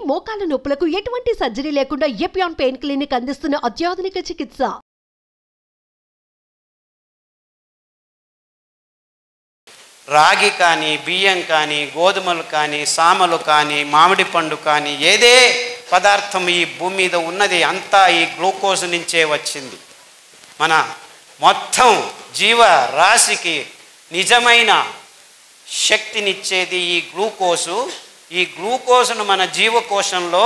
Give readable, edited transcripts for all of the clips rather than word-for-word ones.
మోకాల నొప్పులకు ఎటువంటి సర్జరీ లేకుండా ఎపియాన్ పెయిన్ క్లినిక్ అందిస్తున్న అత్యాధునిక చికిత్స. రాగి కానీ, బియ్యం కానీ, గోధుమలు కానీ, సామలు కానీ, మామిడి పండు కానీ, ఏదే పదార్థం ఈ భూమి మీద ఉన్నది అంతా ఈ గ్లూకోజ్ నుంచే వచ్చింది. మన మొత్తం జీవ రాశికి నిజమైన శక్తినిచ్చేది ఈ గ్లూకోజు. ఈ గ్లూకోజును మన జీవకోశంలో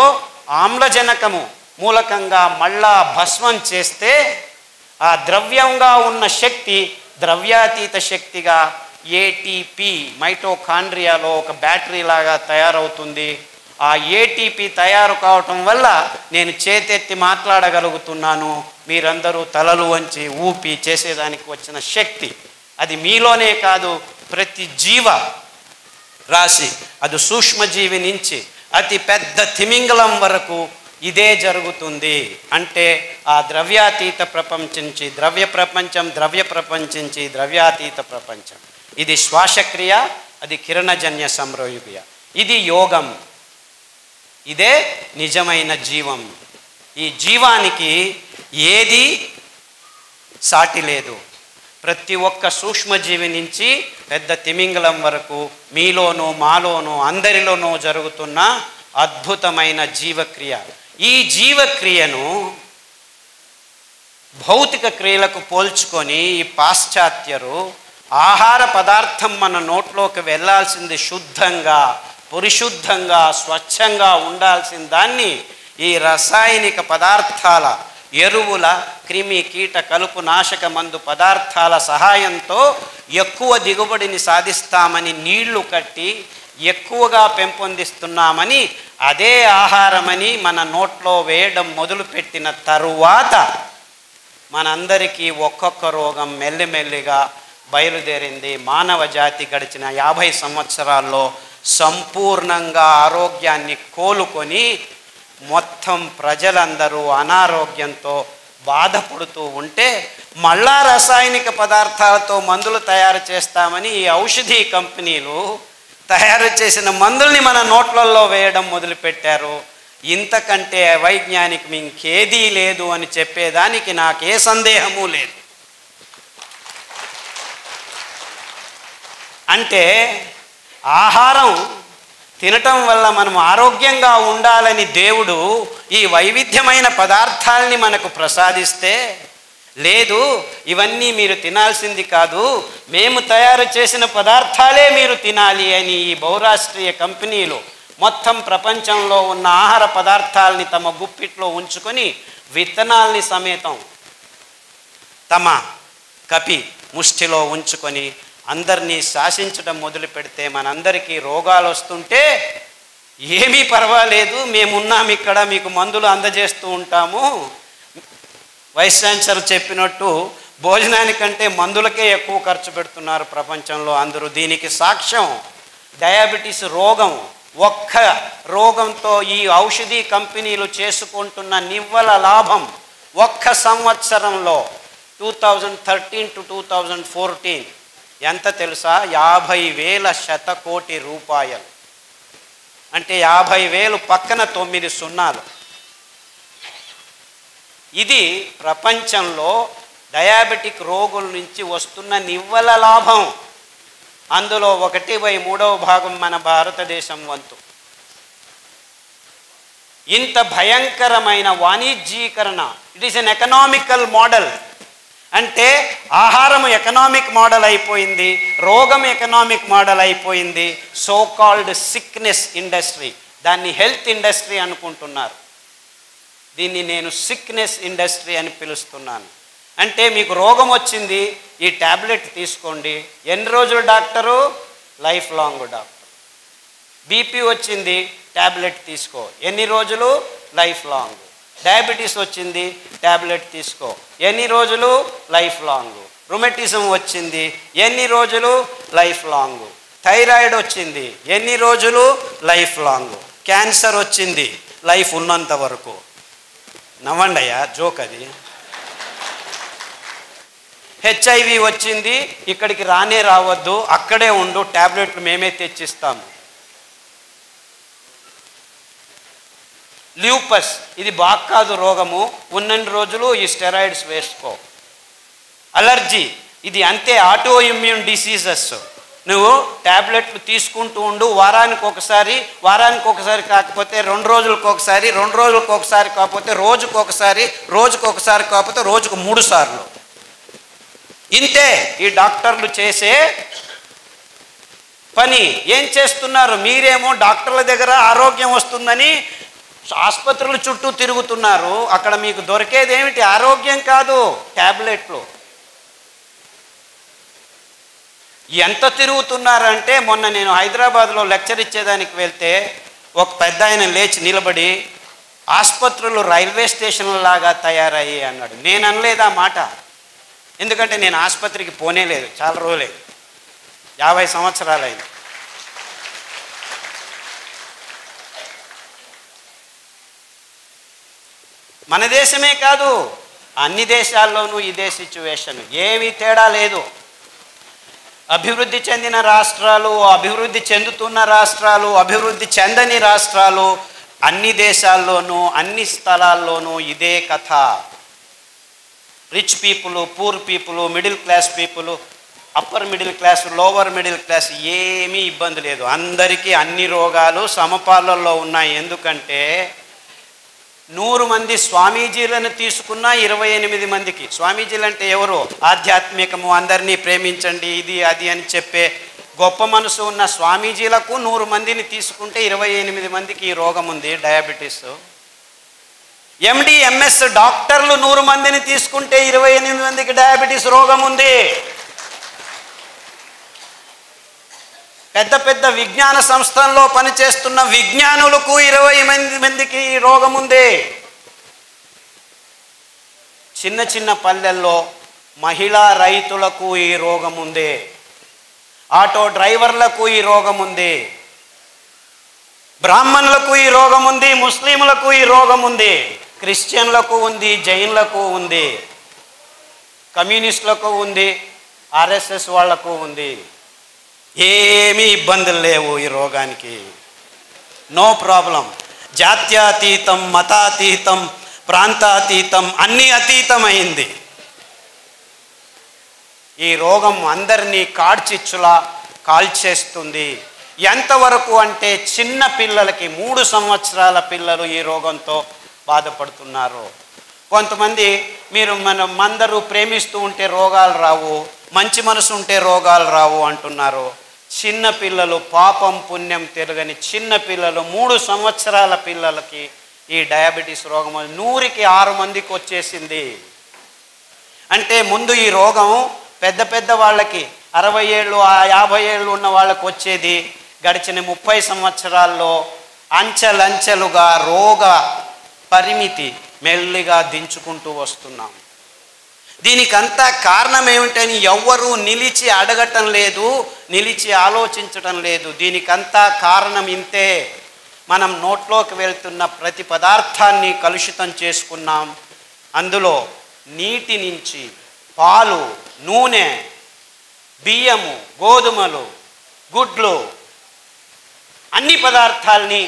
ఆమ్లజనకము మూలకంగా మళ్ళా భస్మం చేస్తే ఆ ద్రవ్యంగా ఉన్న శక్తి ద్రవ్యాతీత శక్తిగా ఏటీపీ మైటోకాండ్రియాలో ఒక బ్యాటరీ లాగా తయారవుతుంది. ఆ ఏటీపీ తయారు కావటం వల్ల నేను చేతెత్తి మాట్లాడగలుగుతున్నాను. మీరందరూ తలలు వంచి ఊపి చేసేదానికి వచ్చిన శక్తి అది మీలోనే కాదు, ప్రతి జీవ రాశి, అది సూక్ష్మజీవి నుంచి అతి పెద్ద తిమింగలం వరకు ఇదే జరుగుతుంది. అంటే ఆ ద్రవ్యాతీత ప్రపంచం నుంచి ద్రవ్య ప్రపంచం, ద్రవ్య ప్రపంచం నుంచి ద్రవ్యాతీత ప్రపంచం. ఇది శ్వాసక్రియ, అది కిరణజన్య సంయోగ, ఇది యోగం, ఇదే నిజమైన జీవం. ఈ జీవానికి ఏది సాటి లేదు. ప్రతి ఒక్క సూక్ష్మజీవి నుంచి పెద్ద తిమింగలం వరకు మీలోనూ మాలోనూ అందరిలోనూ జరుగుతున్న అద్భుతమైన జీవక్రియ. ఈ జీవక్రియను భౌతిక క్రియలకు పోల్చుకొని ఈ పాశ్చాత్యరు ఆహార పదార్థం మన నోట్లోకి వెళ్ళాల్సింది శుద్ధంగా, పరిశుద్ధంగా, స్వచ్ఛంగా ఉండాల్సిన దాన్ని ఈ రసాయనిక పదార్థాల, ఎరువుల, క్రిమి కీట కలుపు నాశక మందు పదార్థాల సహాయంతో ఎక్కువ దిగుబడిని సాధిస్తామని నీళ్లు కట్టి ఎక్కువగా పెంపొందిస్తున్నామని, అదే ఆహారమని మన నోట్లో వేయడం మొదలుపెట్టిన తరువాత మనందరికీ ఒక్కొక్క రోగం మెల్లిమెల్లిగా బయలుదేరింది. మానవ జాతి గడిచిన 50 సంవత్సరాల్లో సంపూర్ణంగా ఆరోగ్యాన్ని కోలుకొని మొత్తం ప్రజలందరూ అనారోగ్యంతో బాధపడుతూ ఉంటే మళ్ళా రసాయనిక పదార్థాలతో మందులు తయారు చేస్తామని ఈ ఔషధీ కంపెనీలు తయారు చేసిన మందుల్ని మన నోట్లలో వేయడం మొదలుపెట్టారు. ఇంతకంటే వైజ్ఞానికం ఇంకేదీ లేదు అని చెప్పేదానికి నాకే సందేహము లేదు. అంటే ఆహారం తినటం వల్ల మనం ఆరోగ్యంగా ఉండాలని దేవుడు ఈ వైవిధ్యమైన పదార్థాలని మనకు ప్రసాదిస్తే, లేదు ఇవన్నీ మీరు తినాల్సింది కాదు, మేము తయారు చేసిన పదార్థాలే మీరు తినాలి అని ఈ బహురాష్ట్రీయ కంపెనీలు మొత్తం ప్రపంచంలో ఉన్న ఆహార పదార్థాలని తమ గుప్పిట్లో ఉంచుకొని విత్తనాల్ని సమేతం తమ కపి ముష్టిలో ఉంచుకొని అందరినీ శాసించడం మొదలు పెడితే మనందరికీ రోగాలు వస్తుంటే ఏమీ పర్వాలేదు, మేమున్నాం ఇక్కడ, మీకు మందులు అందజేస్తూ ఉంటాము. వైస్ ఛాన్సలర్ చెప్పినట్టు భోజనానికంటే మందులకే ఎక్కువ ఖర్చు పెడుతున్నారు ప్రపంచంలో అందరూ. దీనికి సాక్ష్యం డయాబెటీస్ రోగం. ఒక్క రోగంతో ఈ ఔషధీ కంపెనీలు చేసుకుంటున్న నివ్వల లాభం ఒక్క సంవత్సరంలో 2013 to 2014 ఎంత తెలుసా? 50,000 శతకోటి రూపాయలు. అంటే 50,000 పక్కన 9 సున్నాలు. ఇది ప్రపంచంలో డయాబెటిక్ రోగుల నుంచి వస్తున్న నివ్వల లాభం. అందులో 1/3 మన భారతదేశం వంతు. ఇంత భయంకరమైన వాణిజ్యీకరణ, it is an economical model. అంటే ఆహారం ఎకనామిక్ మోడల్ అయిపోయింది, రోగం ఎకనామిక్ మోడల్ అయిపోయింది. సో కాల్డ్ సిక్నెస్ ఇండస్ట్రీ, దాన్ని హెల్త్ ఇండస్ట్రీ అనుకుంటున్నారు. దీన్ని నేను సిక్నెస్ ఇండస్ట్రీ అని పిలుస్తున్నాను. అంటే మీకు రోగం వచ్చింది, ఈ ట్యాబ్లెట్ తీసుకోండి. ఎన్ని రోజులు doctor? Life long doctor. BP వచ్చింది, ట్యాబ్లెట్ తీసుకో. ఎన్ని రోజులు? Life long. డయాబెటీస్ వచ్చింది, ట్యాబ్లెట్ తీసుకో. ఎన్ని రోజులు? Life long. రుమటిజం వచ్చింది, ఎన్ని రోజులు? Life long. థైరాయిడ్ వచ్చింది, ఎన్ని రోజులు? Life long. క్యాన్సర్ వచ్చింది, లైఫ్ ఉన్నంత వరకు. నవ్వండి అయ్యా, జోక్ అది. హెచ్ఐవి వచ్చింది, ఇక్కడికి రానే రావద్దు, అక్కడే ఉండు, ట్యాబ్లెట్లు మేమే తెచ్చిస్తాము. ల్యూపస్ ఇది బాగా కాదు రోగము, ఉన్నన్ని రోజులు ఈ స్టెరాయిడ్స్ వేసుకో. అలర్జీ ఇది అంతే, ఆటో ఇమ్యూన్ డిసీజెస్. నువ్వు ట్యాబ్లెట్లు తీసుకుంటూ ఉండు, వారానికి ఒకసారి కాకపోతే 2 రోజులకు ఒకసారి, 2 రోజులకు ఒకసారి కాకపోతే రోజుకు ఒకసారి కాకపోతే రోజుకు 3 సార్లు. ఇంతే ఈ డాక్టర్లు చేసే పని. ఏం చేస్తున్నారు? మీరేమో డాక్టర్ల దగ్గర ఆరోగ్యం వస్తుందని ఆసుపత్రుల చుట్టూ తిరుగుతున్నారు. అక్కడ మీకు దొరికేది ఏమిటి? ఆరోగ్యం కాదు, ట్యాబ్లెట్లు. ఎంత తిరుగుతున్నారంటే, మొన్న నేను హైదరాబాద్లో లెక్చర్ ఇచ్చేదానికి వెళ్తే ఒక పెద్ద ఆయన లేచి నిలబడి ఆసుపత్రులు రైల్వే స్టేషన్లాగా తయారయ్యి అన్నాడు. నేను అనలేదు ఆ మాట, ఎందుకంటే నేను ఆసుపత్రికి పోనే లేదు, చాలా రోజులే, 50 సంవత్సరాలైంది. మన దేశమే కాదు, అన్ని దేశాల్లోనూ ఇదే సిచ్యువేషన్, ఏమీ తేడా లేదు. అభివృద్ధి చెందిన రాష్ట్రాలు, అభివృద్ధి చెందుతున్న రాష్ట్రాలు, అభివృద్ధి చెందని రాష్ట్రాలు, అన్ని దేశాల్లోనూ అన్ని స్థలాల్లోనూ ఇదే కథ. Rich people, poor people, middle class people, upper middle class, lower middle class, ఏమీ ఇబ్బంది లేదు. అందరికీ అన్ని రోగాలు సమపాలల్లో ఉన్నాయి. ఎందుకంటే 100 మంది స్వామీజీలను తీసుకున్న 28 మందికి, స్వామీజీలు అంటే ఎవరు? ఆధ్యాత్మికము, అందరినీ ప్రేమించండి, ఇది అది అని చెప్పే గొప్ప మనసు ఉన్న స్వామీజీలకు 100 మందిని తీసుకుంటే 28 మందికి ఈ రోగం ఉంది, డయాబెటీస్. ఎండి ఎంఎస్ డాక్టర్లు 100 మందిని తీసుకుంటే 28 మందికి డయాబెటీస్ రోగం ఉంది. పెద్ద పెద్ద విజ్ఞాన సంస్థల్లో పనిచేస్తున్న విజ్ఞానులకు 20 మందికి ఈ రోగం ఉంది. చిన్న చిన్న పల్లెల్లో మహిళా రైతులకు ఈ రోగం ఉంది. ఆటో డ్రైవర్లకు ఈ రోగం ఉంది. బ్రాహ్మణులకు ఈ రోగం ఉంది. ముస్లింలకు ఈ రోగం ఉంది. క్రిస్టియన్లకు ఉంది. జైన్లకు ఉంది. కమ్యూనిస్టులకు ఉంది. ఆర్ఎస్ఎస్ వాళ్లకు ఉంది. ఏమీ ఇబ్బందులు లేవు ఈ రోగానికి, నో ప్రాబ్లం. జాత్యాతీతం, మతాతీతం, ప్రాంతాతీతం, అన్నీ అతీతమైంది. ఈ రోగం అందరినీ కాడ్చిచ్చులా కాల్చేస్తుంది. ఎంతవరకు అంటే చిన్న పిల్లలకి, 3 సంవత్సరాల పిల్లలు ఈ రోగంతో బాధపడుతున్నారు. కొంతమంది అందరూ ప్రేమిస్తూ ఉంటే రోగాలు రావు, మంచి మనసు ఉంటే రోగాలు రావు అంటున్నారు. చిన్న పిల్లలు, పాపం పుణ్యం తిరగని చిన్న పిల్లలు, 3 సంవత్సరాల పిల్లలకి ఈ డయాబెటీస్ రోగం 100కి 6 మందికి వచ్చేసింది. అంటే ముందు ఈ రోగం పెద్ద పెద్ద వాళ్ళకి 60 ఏళ్ళు 50 ఏళ్ళు ఉన్న వాళ్ళకి వచ్చేది. గడిచిన 30 సంవత్సరాల్లో అంచెలంచెలుగా రోగ పరిమితి మెల్లిగా దించుకుంటూ వస్తున్నాం. దీనికంతా కారణం ఏమిటని ఎవ్వరూ నిలిచి అడగటం లేదు, నిలిచి ఆలోచించటం లేదు. దీనికంతా కారణం ఇంతే. మనం నోట్లోకి వెళ్తున్న ప్రతి పదార్థాన్ని కలుషితం చేసుకున్నాం. అందులో నీటి నుంచి పాలు, నూనె, బియ్యము, గోధుమలు, గుడ్లు, అన్ని పదార్థాలని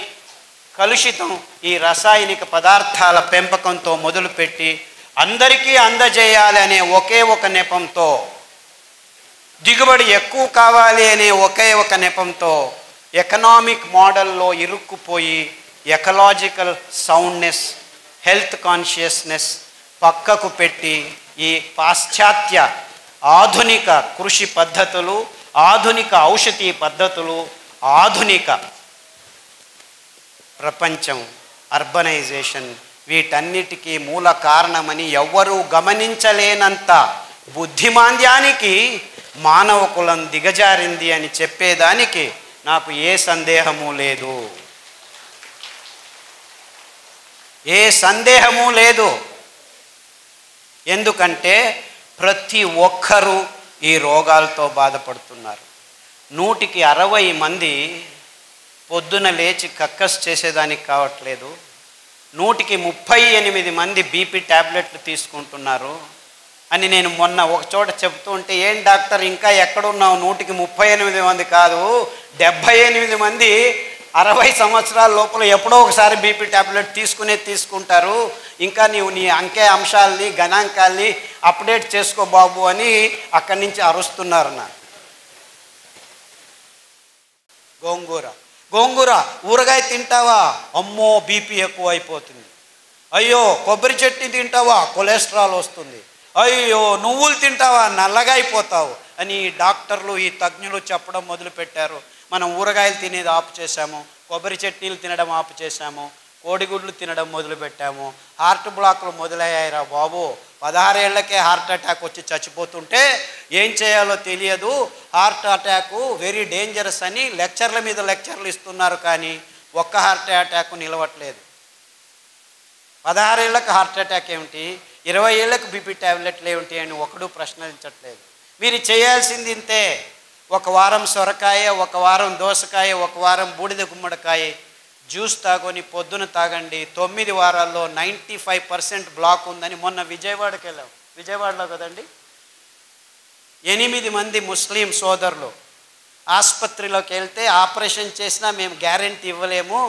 కలుషితం ఈ రసాయనిక పదార్థాల పెంపకంతో మొదలుపెట్టి అందరికీ అందజేయాలి అనే ఒకే ఒక నెపంతో, దిగుబడి ఎక్కువ కావాలి అనే ఒకే ఒక నెపంతో ఎకనామిక్ మోడల్లో ఇరుక్కుపోయి ఎకలాజికల్ సౌండ్నెస్, హెల్త్ కాన్షియస్నెస్ పక్కకు పెట్టి ఈ పాశ్చాత్య ఆధునిక కృషి పద్ధతులు, ఆధునిక ఔషధీ పద్ధతులు, ఆధునిక ప్రపంచం, అర్బనైజేషన్, వీటన్నిటికీ మూల కారణమని ఎవ్వరూ గమనించలేనంత బుద్ధిమాంద్యానికి మానవ కులం దిగజారింది అని చెప్పేదానికి నాకు ఏ సందేహము లేదు, ఏ సందేహము లేదు. ఎందుకంటే ప్రతి ఒక్కరూ ఈ రోగాలతో బాధపడుతున్నారు. 100కి 60 మంది పొద్దున లేచి కక్కస్ చేసేదానికి కావట్లేదు. 100కి 38 మంది బీపీ ట్యాబ్లెట్లు తీసుకుంటున్నారు అని నేను మొన్న ఒక చోట చెప్తూ ఉంటే, ఏం డాక్టర్ ఇంకా ఎక్కడున్నావు, 100కి 38 మంది కాదు 78 మంది 60 సంవత్సరాల లోపల ఎప్పుడో ఒకసారి బీపీ ట్యాబ్లెట్ తీసుకుంటారు. ఇంకా నీవు నీ అంకె అంశాలని గణాంకాల్ని అప్డేట్ చేసుకో బాబు అని అక్కడి నుంచి అరుస్తున్నారు నా. గోంగూర ఊరగాయ తింటావా? అమ్మో బీపీ ఎక్కువ అయిపోతుంది. అయ్యో కొబ్బరి చట్నీ తింటావా? కొలెస్ట్రాల్ వస్తుంది. అయ్యో నువ్వులు తింటావా? నల్లగా అయిపోతావు అని డాక్టర్లు ఈ తజ్ఞులు చెప్పడం మొదలుపెట్టారు. మనం ఊరగాయలు తినేది ఆపు చేశాము, కొబ్బరి చట్నీలు తినడం ఆపు చేశాము, కోడిగుడ్లు తినడం మొదలుపెట్టాము. హార్ట్ బ్లాక్లు మొదలయ్యాయిరా బాబు. 16 ఏళ్లకే హార్ట్ అటాక్ వచ్చి చచ్చిపోతుంటే ఏం చేయాలో తెలియదు. హార్ట్ అటాకు వెరీ డేంజరస్ అని లెక్చర్ల మీద లెక్చర్లు ఇస్తున్నారు, కానీ ఒక్క హార్ట్ అటాక్ నిలవట్లేదు. 16 ఏళ్లకు హార్ట్ అటాక్ ఏమిటి, 20 ఏళ్లకు బీపీ ట్యాబ్లెట్లు ఏమిటి అని ఒకడు ప్రశ్నించట్లేదు. మీరు చేయాల్సింది ఇంతే. ఒక వారం సొరకాయ, ఒక వారం దోసకాయ, ఒక వారం బూడిద గుమ్మడికాయ జ్యూస్ తాగొని పొద్దున తాగండి. 9 వారాల్లో 95% బ్లాక్ ఉందని మొన్న విజయవాడకి వెళ్ళాం. విజయవాడలో కదండి, 8 మంది ముస్లిం సోదరులు ఆసుపత్రిలోకి వెళ్తే ఆపరేషన్ చేసినా మేము గ్యారెంటీ ఇవ్వలేము,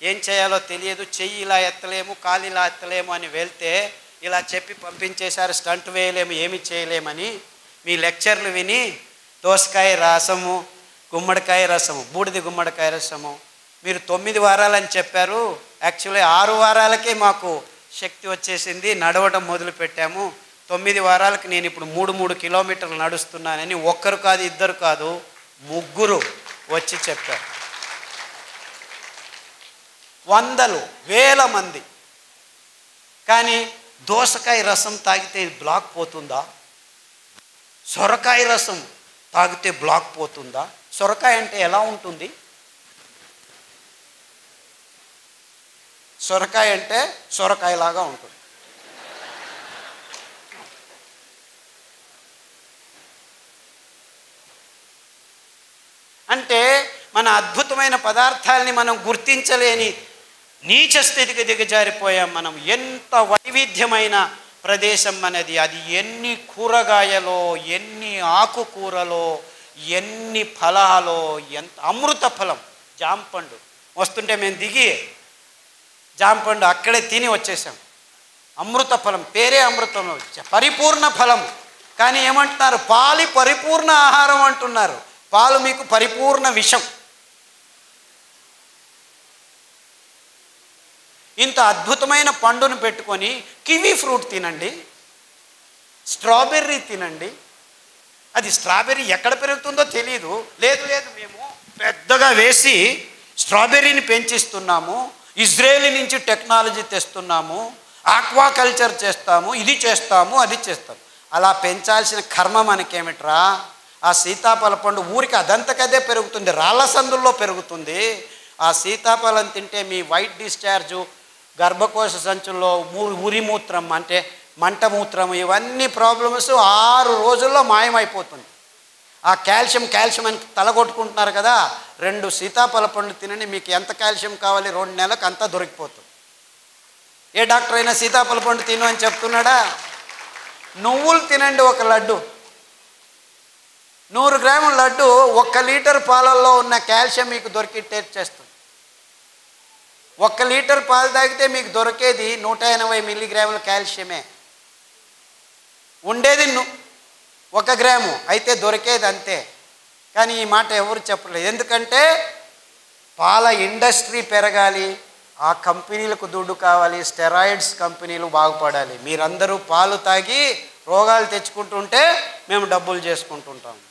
ఏం చేయాలో తెలియదు, చెయ్యి ఇలా ఎత్తలేము, కాలు ఇలా ఎత్తలేము అని వెళ్తే ఇలా చెప్పి పంపించేశారు. స్టంట్ వేయలేము, ఏమి చేయలేమని. మీ లెక్చర్లు విని దోసకాయ రసము, గుమ్మడికాయ రసము, బూడిద గుమ్మడికాయ రసము మీరు 9 వారాలని చెప్పారు. యాక్చువల్లీ 6 వారాలకే మాకు శక్తి వచ్చేసింది, నడవడం మొదలు పెట్టాము. 9 వారాలకు నేను ఇప్పుడు 3 కిలోమీటర్లు నడుస్తున్నానని ఒక్కరు కాదు, ఇద్దరు కాదు, 3 వచ్చి చెప్పారు. వందలు వేల మంది. కానీ దోసకాయ రసం తాగితే బ్లాక్ పోతుందా? సొరకాయ రసం తాగితే బ్లాక్ పోతుందా? సొరకాయ అంటే ఎలా ఉంటుంది? సొరకాయ అంటే సొరకాయలాగా ఉంటుంది. అంటే మన అద్భుతమైన పదార్థాలని మనం గుర్తించలేని నీచ స్థితికి దిగజారిపోయాం మనం. ఎంత వైవిధ్యమైన ప్రదేశం మనది. అది ఎన్ని కూరగాయలో, ఎన్ని ఆకుకూరలో, ఎన్ని ఫలాలో, ఎంత అమృత ఫలం. జాంపండు వస్తుంటే మేము దిగి జాంపండు అక్కడే తిని వచ్చేసాం. అమృత ఫలం, పేరే అమృతం, పరిపూర్ణ ఫలం. కానీ ఏమంటున్నారు? పాలు పరిపూర్ణ ఆహారం అంటున్నారు. పాలు మీకు పరిపూర్ణ విషం. ఇంత అద్భుతమైన పండును పెట్టుకొని కివీ ఫ్రూట్ తినండి, స్ట్రాబెర్రీ తినండి. అది స్ట్రాబెర్రీ ఎక్కడ పెరుగుతుందో తెలియదు. లేదు మేము పెద్దగా వేసి స్ట్రాబెర్రీని పెంచిస్తున్నాము, ఇజ్రాయేల్ నుంచి టెక్నాలజీ తెస్తున్నాము, ఆక్వాకల్చర్ చేస్తాము, ఇది చేస్తాము, అది చేస్తాము. అలా పెంచాల్సిన కర్మ మనకేమిట్రా? ఆ సీతాఫల పండు ఊరికి అదంతకదే పెరుగుతుంది, రాళ్ళ సందుల్లో పెరుగుతుంది. ఆ సీతాఫలం తింటే మీ వైట్ డిశ్చార్జు, గర్భకోశ సంచుల్లో ఉరిమూత్రం అంటే మంటమూత్రం, ఇవన్నీ ప్రాబ్లమ్స్ 6 రోజుల్లో మాయమైపోతుంది. ఆ కాల్షియం అని తలగొట్టుకుంటున్నారు కదా, 2 సీతాఫల పండు తినండి, మీకు ఎంత కాల్షియం కావాలి 2 నెలలకు అంతా దొరికిపోతుంది. ఏ డాక్టర్ అయినా సీతాఫల పండు తిను అని చెప్తున్నాడా? నువ్వులు తినండి, ఒక లడ్డు, 100 గ్రాముల లడ్డు 1 లీటర్ పాలల్లో ఉన్న కాల్షియం మీకు దొరికి టేస్ట్ చేస్తుంది. 1 లీటర్ పాలు తాగితే మీకు దొరికేది 180 మిల్లీగ్రాముల కాల్షియమే. ఉండేది 1 గ్రాము, అయితే దొరికేది అంతే. కానీ ఈ మాట ఎవరు చెప్పలేదు. ఎందుకంటే పాల ఇండస్ట్రీ పెరగాలి, ఆ కంపెనీలకు దుడ్డు కావాలి, స్టెరాయిడ్స్ కంపెనీలు బాగుపడాలి. మీరందరూ పాలు తాగి రోగాలు తెచ్చుకుంటుంటే మేము డబ్బులు చేసుకుంటుంటాము.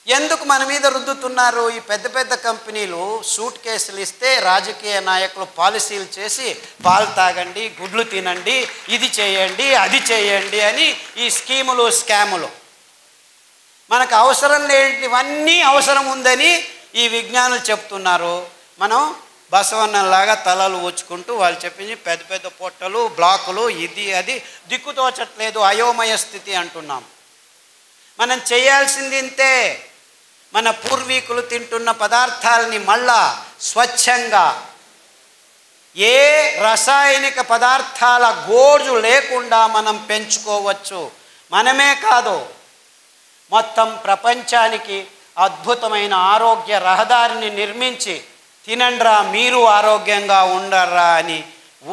ఎందుకు మన మీద రుద్దుతున్నారు? ఈ పెద్ద పెద్ద కంపెనీలు సూట్ కేసులు ఇస్తే రాజకీయ నాయకులు పాలసీలు చేసి పాలు తాగండి, గుడ్లు తినండి, ఇది చేయండి, అది చేయండి అని ఈ స్కీములు, స్కాములు. మనకు అవసరం లేనివన్నీ అవసరం ఉందని ఈ విజ్ఞానులు చెప్తున్నారు. మనం బసవన్నలాగా తలలు ఊచుకుంటూ వాళ్ళు చెప్పింది పెద్ద పెద్ద పొట్టలు, బ్లాకులు, ఇది అది దిక్కుతోచట్లేదు, అయోమయ స్థితి అంటున్నాం. మనం చేయాల్సింది ఇంతే. మన పూర్వీకులు తింటున్న పదార్థాలని మళ్ళా స్వచ్ఛంగా, ఏ రసాయనిక పదార్థాల గోజు లేకుండా మనం పెంచుకోవచ్చు. మనమే కాదు, మొత్తం ప్రపంచానికి అద్భుతమైన ఆరోగ్య రహదారిని నిర్మించి తినండ్రా మీరు ఆరోగ్యంగా ఉండర్రా అని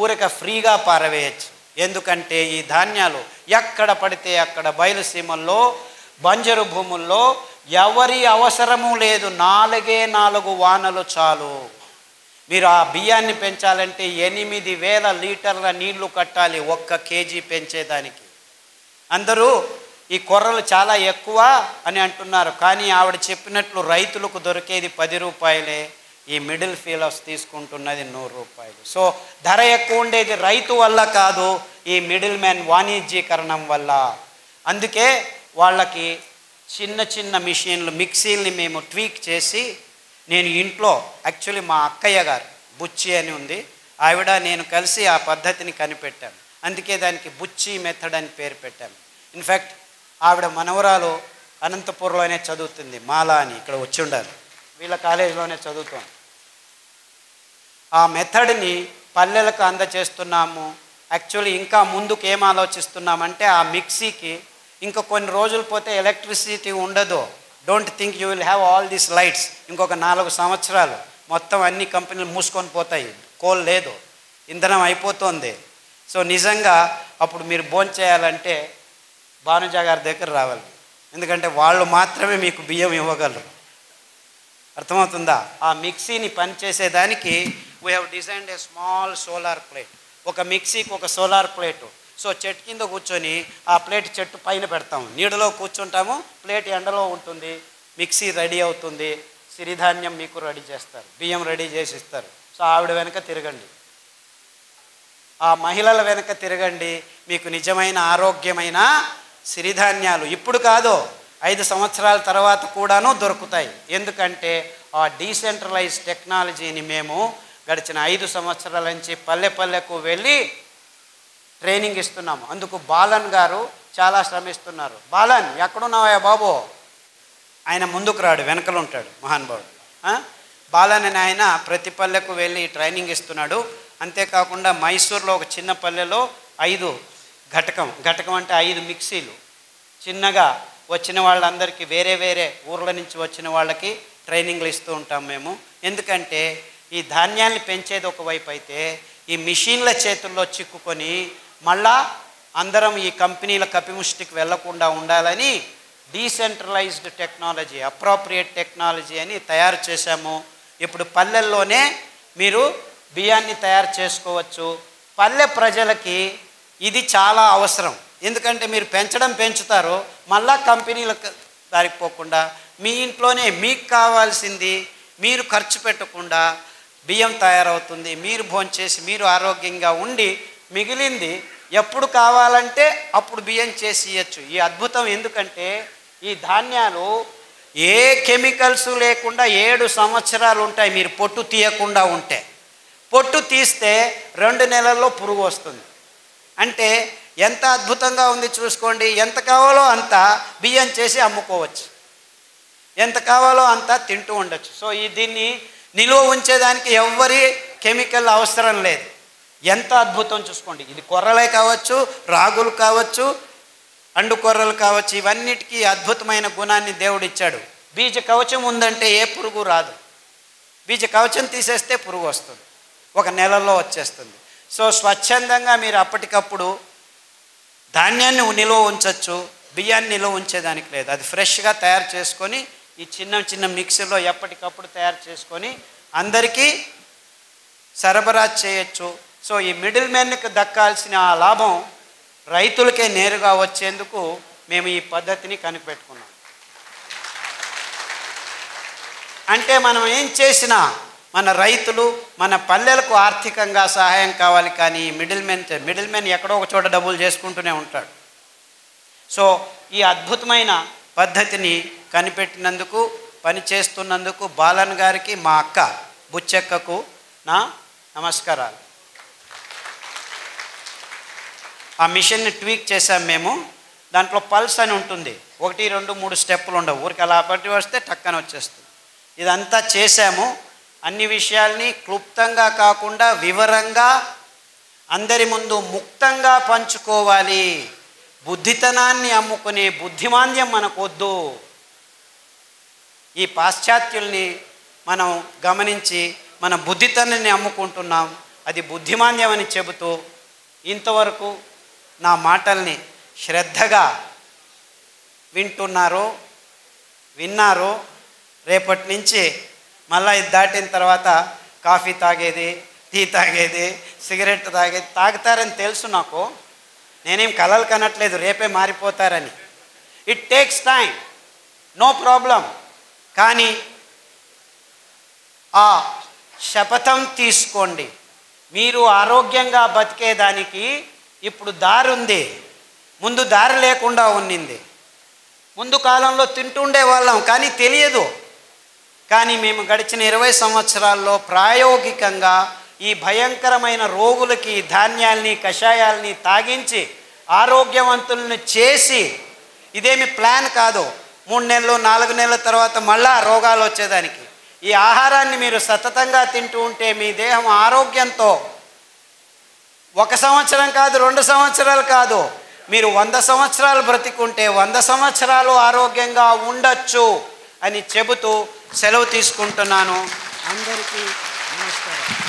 ఊరిక ఫ్రీగా పారవేయచ్చు. ఎందుకంటే ఈ ధాన్యాలు ఎక్కడ పడితే అక్కడ బయలుసీమల్లో బంజరు భూముల్లో ఎవరి అవసరము లేదు, 4 వానలు చాలు. మీరు ఆ బియ్యాన్ని పెంచాలంటే 8,000 లీటర్ల నీళ్లు కట్టాలి 1 కేజీ పెంచేదానికి. అందరూ ఈ కొర్రలు చాలా ఎక్కువ అని అంటున్నారు, కానీ ఆవిడ చెప్పినట్లు రైతులకు దొరికేది 10 రూపాయలే, ఈ మిడిల్ ఫీలర్స్ తీసుకుంటున్నది 100 రూపాయలు. సో ధర ఎక్కువ ఉండేది రైతు వల్ల కాదు, ఈ మిడిల్ మ్యాన్ వాణిజ్యీకరణం వల్ల. అందుకే వాళ్ళకి చిన్న చిన్న మిషన్లు మిక్సీల్ని మేము ట్వీక్ చేసి, నేను ఇంట్లో యాక్చువల్లీ మా అక్కయ్య గారు బుచ్చి అని ఉంది, ఆవిడ నేను కలిసి ఆ పద్ధతిని కనిపెట్టాము. అందుకే దానికి బుచ్చి మెథడ్ అని పేరు పెట్టాము. ఇన్ఫ్యాక్ట్ ఆవిడ మనవరాలు అనంతపురంలోనే చదువుతుంది, మాలా అని, ఇక్కడ వచ్చి ఉండాలి, వీళ్ళ కాలేజీలోనే చదువుతాం. ఆ మెథడ్ని పల్లెలకు అందచేస్తున్నాము. యాక్చువల్లీ ఇంకా ముందుకు ఏం ఆలోచిస్తున్నామంటే, ఆ మిక్సీకి ఇంకా కొన్ని రోజులు పోతే ఎలక్ట్రిసిటీ ఉండదు. Don't think you will have all these lights. ఇంకొక 4 సంవత్సరాలు మొత్తం అన్ని కంపెనీలు మూసుకొని పోతాయి, కోల్ లేదు, ఇంధనం అయిపోతుంది. సో నిజంగా అప్పుడు మీరు భోంచేయాలంటే భానుజా గారి దగ్గర రావాలి, ఎందుకంటే వాళ్ళు మాత్రమే మీకు బియ్యం ఇవ్వగలరు. అర్థమవుతుందా? ఆ మిక్సీని పనిచేసేదానికి we have designed a small solar plate. ఒక మిక్సీకి ఒక సోలార్ ప్లేటు. సో చెట్టు కింద కూర్చొని ఆ ప్లేట్ చెట్టు పైన పెడతాము, నీడలో కూర్చుంటాము, ప్లేట్ ఎండలో ఉంటుంది, మిక్సీ రెడీ అవుతుంది, సిరిధాన్యం మీకు రెడీ చేస్తారు, బియ్యం రెడీ చేసి ఇస్తారు. సో ఆవిడ వెనక తిరగండి, ఆ మహిళల వెనక తిరగండి, మీకు నిజమైన ఆరోగ్యమైన సిరిధాన్యాలు ఇప్పుడు కాదు 5 సంవత్సరాల తర్వాత కూడాను దొరుకుతాయి. ఎందుకంటే ఆ డీసెంట్రలైజ్ టెక్నాలజీని మేము గడిచిన 5 సంవత్సరాల నుంచి పల్లె పల్లెకు వెళ్ళి ట్రైనింగ్ ఇస్తున్నాము. అందుకు బాలన్ గారు చాలా శ్రమిస్తున్నారు. బాలన్ ఎక్కడున్నావా బాబు? ఆయన ముందుకు రాడు, వెనకలు ఉంటాడు మహానుభావుడు. బాలన్ అని ఆయన ప్రతి పల్లెకు వెళ్ళి ట్రైనింగ్ ఇస్తున్నాడు. అంతేకాకుండా మైసూర్లో ఒక చిన్న పల్లెలో 5 ఘటకం అంటే 5 మిక్సీలు చిన్నగా వచ్చిన వాళ్ళందరికీ వేరే వేరే ఊర్ల నుంచి వచ్చిన వాళ్ళకి ట్రైనింగ్లు ఇస్తూ ఉంటాం మేము. ఎందుకంటే ఈ ధాన్యాన్ని పెంచేది ఒకవైపు అయితే, ఈ మిషన్ల చేతుల్లో చిక్కుకొని మళ్ళా అందరం ఈ కంపెనీల కపిముష్టికి వెళ్లకుండా ఉండాలని డీసెంట్రలైజ్డ్ టెక్నాలజీ, అప్రోప్రియేట్ టెక్నాలజీ అని తయారు చేశాము. ఇప్పుడు పల్లెల్లోనే మీరు బియ్యాన్ని తయారు చేసుకోవచ్చు. పల్లె ప్రజలకి ఇది చాలా అవసరం. ఎందుకంటే మీరు పెంచుతారు, మళ్ళా కంపెనీలకు దారిపోకుండా మీ ఇంట్లోనే మీకు కావాల్సింది మీరు ఖర్చు పెట్టకుండా బియ్యం తయారవుతుంది, మీరు భోంచేసి మీరు ఆరోగ్యంగా ఉండి మిగిలింది ఎప్పుడు కావాలంటే అప్పుడు బియ్యం చేసి ఇవ్వచ్చు. ఈ అద్భుతం ఎందుకంటే ఈ ధాన్యాలు ఏ కెమికల్స్ లేకుండా 7 సంవత్సరాలు ఉంటాయి. మీరు పొట్టు తీయకుండా ఉంటే, పొట్టు తీస్తే 2 నెలల్లో పురుగు వస్తుంది. అంటే ఎంత అద్భుతంగా ఉంది చూసుకోండి. ఎంత కావాలో అంత బియ్యం చేసి అమ్ముకోవచ్చు, ఎంత కావాలో అంత తింటూ ఉండొచ్చు. సో దీన్ని నిలువ ఉంచేదానికి ఎవ్వరి కెమికల్ అవసరం లేదు. ఎంత అద్భుతం చూసుకోండి. ఇది కొర్రలే కావచ్చు, రాగులు కావచ్చు, అండు కొర్రలు కావచ్చు, ఇవన్నిటికీ అద్భుతమైన గుణాన్ని దేవుడు ఇచ్చాడు. బీజ కవచం ఉందంటే ఏ పురుగు రాదు. బీజ కవచం తీసేస్తే పురుగు వస్తుంది, 1 నెలలో వచ్చేస్తుంది. సో స్వచ్ఛందంగా మీరు అప్పటికప్పుడు ధాన్యాన్ని నిలువ ఉంచవచ్చు, బియ్యాన్ని నిలువ ఉంచేదానికి లేదు. అది ఫ్రెష్గా తయారు చేసుకొని ఈ చిన్న మిక్సీలో ఎప్పటికప్పుడు తయారు చేసుకొని అందరికీ సరఫరా చేయొచ్చు. సో ఈ మిడిల్ మ్యాన్కి దక్కాల్సిన ఆ లాభం రైతులకే నేరుగా వచ్చేందుకు మేము ఈ పద్ధతిని కనిపెట్టుకున్నాం. అంటే మనం ఏం చేసినా మన రైతులు, మన పల్లెలకు ఆర్థికంగా సహాయం కావాలి, కానీ మిడిల్ మ్యాన్ ఎక్కడో ఒక చోట డబ్బులు చేసుకుంటూనే ఉంటాడు. సో ఈ అద్భుతమైన పద్ధతిని కనిపెట్టినందుకు, పనిచేస్తున్నందుకు బాలన్ గారికి, మా అక్క బుచ్చెక్కకు నా నమస్కారాలు. ఆ మిషన్ని ట్వీక్ చేసాం మేము. దాంట్లో పల్స్ అని ఉంటుంది, 1, 2, 3 స్టెప్పులు ఉండవు, ఊరికి అలా పట్టి వస్తే టక్కన వచ్చేస్తుంది. ఇదంతా చేశాము. అన్ని విషయాల్ని క్లుప్తంగా కాకుండా వివరంగా అందరి ముందు ముక్తంగా పంచుకోవాలి. బుద్ధితనాన్ని అమ్ముకునే బుద్ధిమాంద్యం మనకొద్దు. ఈ పాశ్చాత్యుల్ని మనం గమనించి మన బుద్ధితనాన్ని అమ్ముకుంటున్నాం. అది బుద్ధిమాంద్యం అని చెబుతూ ఇంతవరకు నా మాటల్ని శ్రద్ధగా విన్నారు. రేపటి నుంచి మళ్ళీ ఇది దాటిన తర్వాత కాఫీ తాగేది, టీ తాగేది, సిగరెట్ తాగేది తాగుతారని తెలుసు నాకు. నేనేం కలలు కనట్లేదు రేపే మారిపోతారని. It takes time, no problem. కానీ ఆ శపథం తీసుకోండి. మీరు ఆరోగ్యంగా బతికేదానికి ఇప్పుడు దారి ఉంది, ముందు దారి లేకుండా ఉన్నింది. ముందు కాలంలో తింటుండే వాళ్ళం కానీ తెలియదు. కానీ మేము గడిచిన 20 సంవత్సరాల్లో ప్రాయోగికంగా ఈ భయంకరమైన రోగులకి ధాన్యాల్ని కషాయాల్ని తాగించి ఆరోగ్యవంతులను చేసి, ఇదేమి ప్లాన్ కాదు 3 నెలలు 4 నెలల తర్వాత మళ్ళా రోగాలు వచ్చేదానికి. ఈ ఆహారాన్ని మీరు సతతంగా తింటూ ఉంటే మీ దేహం ఆరోగ్యంతో 1 సంవత్సరం కాదు 2 సంవత్సరాలు కాదు, మీరు 100 సంవత్సరాలు బ్రతికుంటే 100 సంవత్సరాలు ఆరోగ్యంగా ఉండొచ్చు అని చెబుతూ సెలవు తీసుకుంటున్నాను. అందరికీ నమస్కారం.